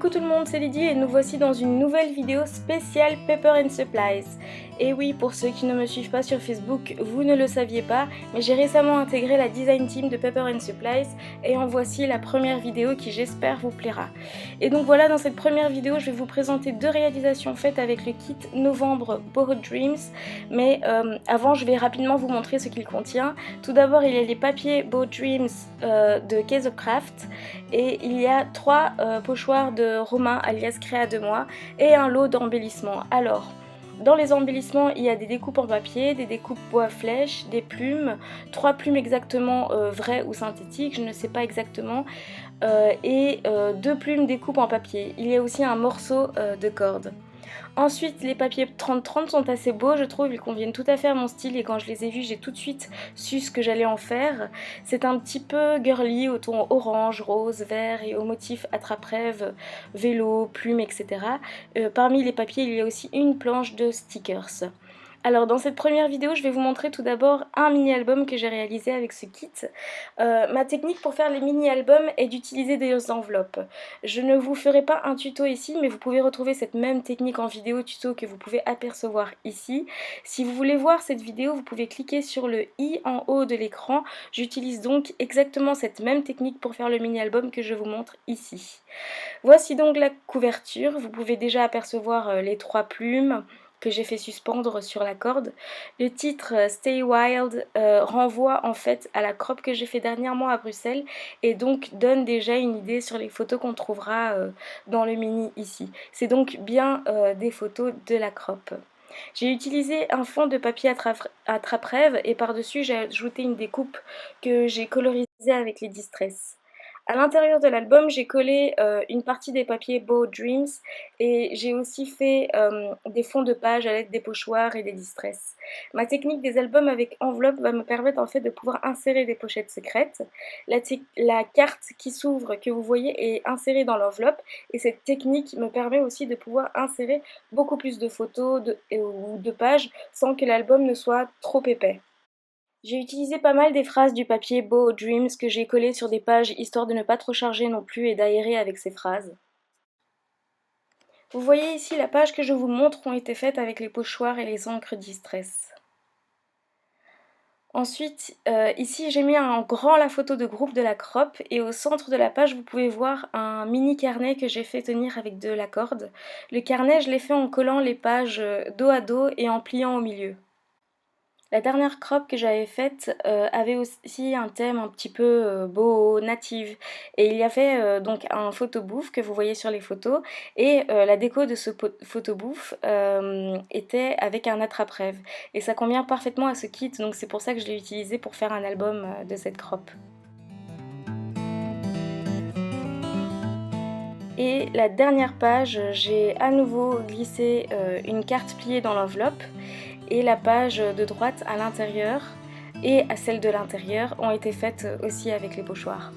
Coucou tout le monde, c'est Lydie et nous voici dans une nouvelle vidéo spéciale Pepper & Supplies. Et oui, pour ceux qui ne me suivent pas sur Facebook, vous ne le saviez pas, mais j'ai récemment intégré la design team de Pepper & Supplies et en voici la première vidéo qui j'espère vous plaira. Et donc voilà, dans cette première vidéo, je vais vous présenter deux réalisations faites avec le kit Novembre Borrowed Dreams, mais avant je vais rapidement vous montrer ce qu'il contient. Tout d'abord, il y a les papiers Borrowed Dreams de Case of Craft et il y a trois pochoirs de Romain alias Créa de moi et un lot d'embellissements. Alors, dans les embellissements, il y a des découpes en papier, des découpes bois flèche, des plumes, 3 plumes exactement vraies ou synthétiques, je ne sais pas exactement, et 2 plumes découpes en papier. Il y a aussi un morceau de corde. Ensuite, les papiers 30-30 sont assez beaux, je trouve, ils conviennent tout à fait à mon style et quand je les ai vus, j'ai tout de suite su ce que j'allais en faire. C'est un petit peu girly au ton orange, rose, vert et au motif attrape-rêve, vélo, plumes, etc. Parmi les papiers, il y a aussi une planche de stickers. Alors dans cette première vidéo, je vais vous montrer tout d'abord un mini-album que j'ai réalisé avec ce kit. Ma technique pour faire les mini-albums est d'utiliser des enveloppes. Je ne vous ferai pas un tuto ici, mais vous pouvez retrouver cette même technique en vidéo tuto que vous pouvez apercevoir ici. Si vous voulez voir cette vidéo, vous pouvez cliquer sur le i en haut de l'écran. J'utilise donc exactement cette même technique pour faire le mini-album que je vous montre ici. Voici donc la couverture. Vous pouvez déjà apercevoir les 3 plumes que j'ai fait suspendre sur la corde. Le titre Stay Wild renvoie en fait à la crop que j'ai fait dernièrement à Bruxelles et donc donne déjà une idée sur les photos qu'on trouvera dans le mini ici. C'est donc bien des photos de la crop. J'ai utilisé un fond de papier attrape-rêve et par-dessus j'ai ajouté une découpe que j'ai colorisée avec les Distress. À l'intérieur de l'album, j'ai collé une partie des papiers Borrowed Dreams et j'ai aussi fait des fonds de page à l'aide des pochoirs et des Distress. Ma technique des albums avec enveloppe va me permettre en fait de pouvoir insérer des pochettes secrètes. La carte qui s'ouvre que vous voyez est insérée dans l'enveloppe et cette technique me permet aussi de pouvoir insérer beaucoup plus de photos ou de pages sans que l'album ne soit trop épais. J'ai utilisé pas mal des phrases du papier Borrowed Dreams que j'ai collé sur des pages histoire de ne pas trop charger non plus et d'aérer avec ces phrases. Vous voyez ici la page que je vous montre ont été faites avec les pochoirs et les encres Distress. Ensuite, ici j'ai mis en grand la photo de groupe de la crop et au centre de la page vous pouvez voir un mini carnet que j'ai fait tenir avec de la corde. Le carnet je l'ai fait en collant les pages dos à dos et en pliant au milieu. La dernière crop que j'avais faite avait aussi un thème un petit peu beau, native. Et il y avait donc un photobouffe que vous voyez sur les photos. Et la déco de ce photobouffe était avec un attrape-rêve. Et ça convient parfaitement à ce kit, donc c'est pour ça que je l'ai utilisé pour faire un album de cette crop. Et la dernière page, j'ai à nouveau glissé une carte pliée dans l'enveloppe. Et la page de droite à l'intérieur et à celle de l'intérieur ont été faites aussi avec les pochoirs.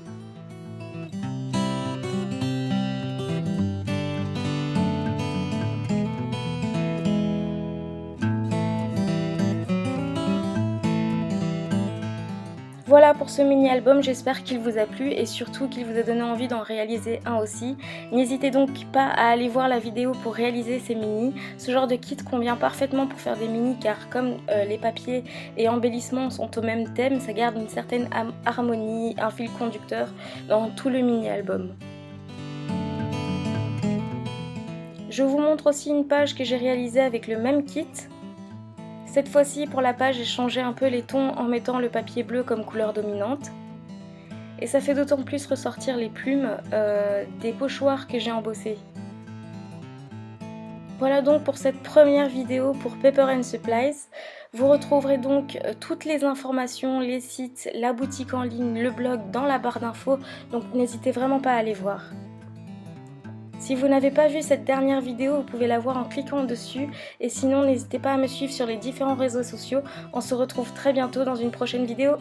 Voilà pour ce mini-album, j'espère qu'il vous a plu et surtout qu'il vous a donné envie d'en réaliser un aussi. N'hésitez donc pas à aller voir la vidéo pour réaliser ces minis. Ce genre de kit convient parfaitement pour faire des minis car comme les papiers et embellissements sont au même thème, ça garde une certaine harmonie, un fil conducteur dans tout le mini-album. Je vous montre aussi une page que j'ai réalisée avec le même kit. Cette fois-ci, pour la page, j'ai changé un peu les tons en mettant le papier bleu comme couleur dominante. Et ça fait d'autant plus ressortir les plumes des pochoirs que j'ai embossés. Voilà donc pour cette première vidéo pour Pepper & Supplies. Vous retrouverez donc toutes les informations, les sites, la boutique en ligne, le blog dans la barre d'infos, donc n'hésitez vraiment pas à aller voir. Si vous n'avez pas vu cette dernière vidéo, vous pouvez la voir en cliquant dessus et sinon n'hésitez pas à me suivre sur les différents réseaux sociaux. On se retrouve très bientôt dans une prochaine vidéo.